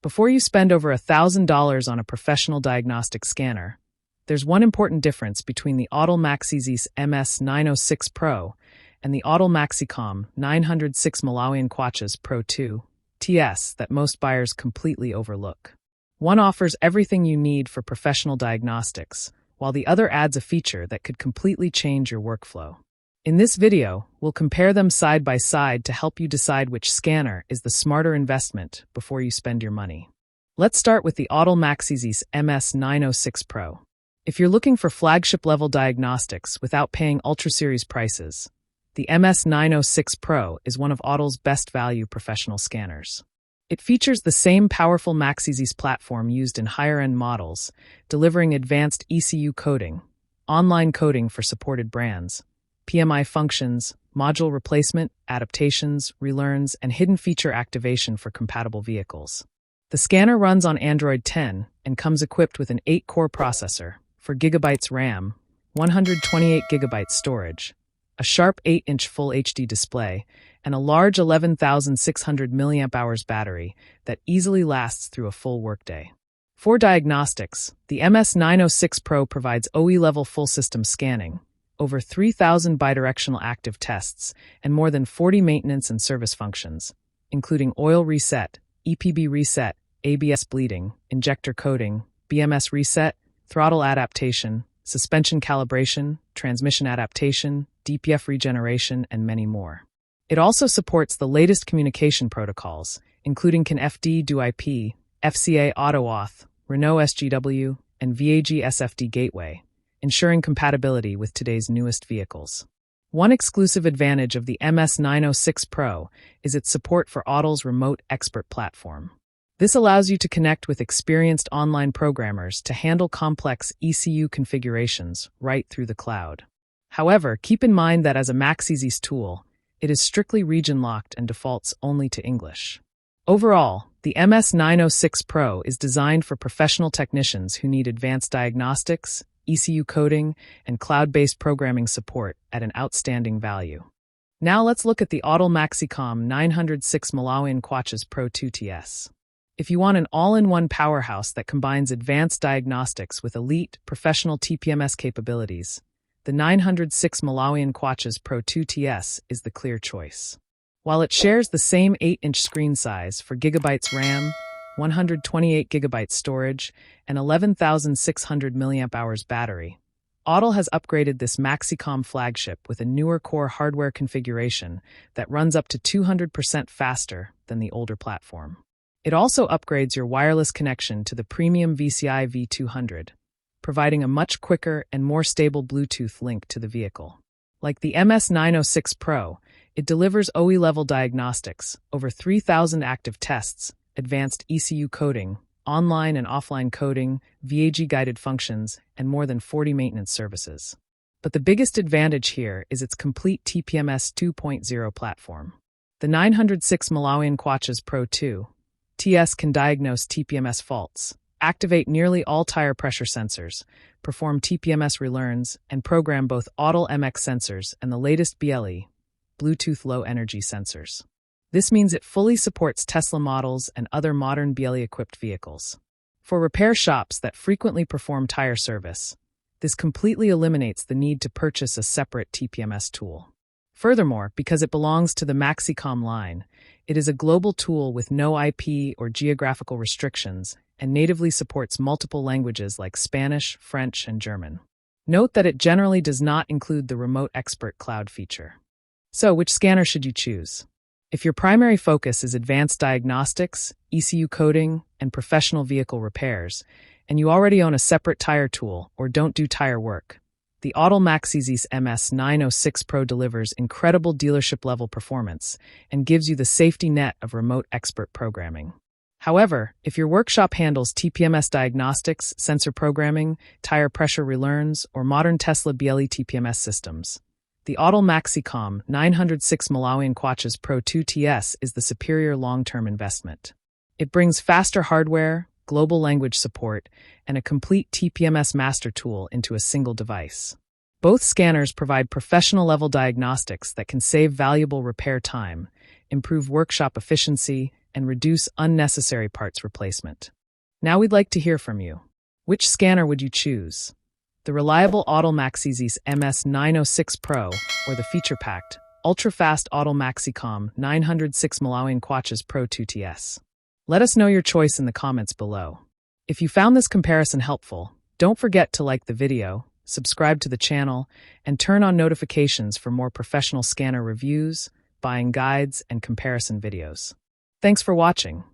Before you spend over $1,000 on a professional diagnostic scanner, there's one important difference between the Autel MaxiSys MS906 PRO and the Autel MaxiCOM MK906 PRO2-TS that most buyers completely overlook. One offers everything you need for professional diagnostics, while the other adds a feature that could completely change your workflow. In this video, we'll compare them side by side to help you decide which scanner is the smarter investment before you spend your money. Let's start with the Autel MaxiSys MS906 PRO. If you're looking for flagship-level diagnostics without paying ultra-series prices, the MS906 PRO is one of Autel's best-value professional scanners. It features the same powerful MaxiSys platform used in higher-end models, delivering advanced ECU coding, online coding for supported brands, PMI functions, module replacement, adaptations, relearns, and hidden feature activation for compatible vehicles. The scanner runs on Android 10 and comes equipped with an 8-core processor, 4 GB RAM, 128 GB storage, a sharp 8-inch Full HD display, and a large 11,600 mAh battery that easily lasts through a full workday. For diagnostics, the MS906 PRO provides OE-level full-system scanning, over 3,000 bidirectional active tests, and more than 40 maintenance and service functions, including oil reset, EPB reset, ABS bleeding, injector coding, BMS reset, throttle adaptation, suspension calibration, transmission adaptation, DPF regeneration, and many more. It also supports the latest communication protocols, including CAN-FD DoIP, FCA AutoAuth, Renault SGW, and VAG SFD Gateway, ensuring compatibility with today's newest vehicles. One exclusive advantage of the MS906 PRO is its support for Autel's Remote Expert platform. This allows you to connect with experienced online programmers to handle complex ECU configurations right through the cloud. However, keep in mind that as a MaxiSys tool, it is strictly region-locked and defaults only to English. Overall, the MS906 PRO is designed for professional technicians who need advanced diagnostics, ECU coding, and cloud-based programming support at an outstanding value. Now let's look at the Autel MaxiCOM MK906 PRO2-TS. If you want an all-in-one powerhouse that combines advanced diagnostics with elite, professional TPMS capabilities, the 906 PRO2-TS is the clear choice. While it shares the same 8-inch screen size, 4 GB RAM, 128 GB storage, and 11,600 mAh battery, Autel has upgraded this MaxiCOM flagship with a newer core hardware configuration that runs up to 200% faster than the older platform. It also upgrades your wireless connection to the premium VCI V200, providing a much quicker and more stable Bluetooth link to the vehicle. Like the MS906 PRO, it delivers OE-level diagnostics, over 3,000 active tests, advanced ECU coding, online and offline coding, VAG-guided functions, and more than 40 maintenance services. But the biggest advantage here is its complete TPMS 2.0 platform. The 906 PRO2-TS can diagnose TPMS faults, activate nearly all tire pressure sensors, perform TPMS relearns, and program both Autel MX sensors and the latest BLE, Bluetooth Low Energy sensors. This means it fully supports Tesla models and other modern BLE-equipped vehicles. For repair shops that frequently perform tire service, this completely eliminates the need to purchase a separate TPMS tool. Furthermore, because it belongs to the MaxiCOM line, it is a global tool with no IP or geographical restrictions and natively supports multiple languages like Spanish, French, and German. Note that it generally does not include the Remote Expert Cloud feature. So, which scanner should you choose? If your primary focus is advanced diagnostics, ECU coding, and professional vehicle repairs, and you already own a separate tire tool or don't do tire work, the Autel MaxiSys MS906 PRO delivers incredible dealership-level performance and gives you the safety net of remote expert programming. However, if your workshop handles TPMS diagnostics, sensor programming, tire pressure relearns, or modern Tesla BLE TPMS systems, the Autel MaxiCOM MK906 PRO2-TS is the superior long-term investment. It brings faster hardware, global language support, and a complete TPMS master tool into a single device. Both scanners provide professional-level diagnostics that can save valuable repair time, improve workshop efficiency, and reduce unnecessary parts replacement. Now we'd like to hear from you. Which scanner would you choose? The reliable Autel MaxiSys MS906 PRO or the feature-packed, ultra-fast Autel MaxiCOM MK906 PRO2-TS? Let us know your choice in the comments below. If you found this comparison helpful, don't forget to like the video, subscribe to the channel, and turn on notifications for more professional scanner reviews, buying guides, and comparison videos. Thanks for watching.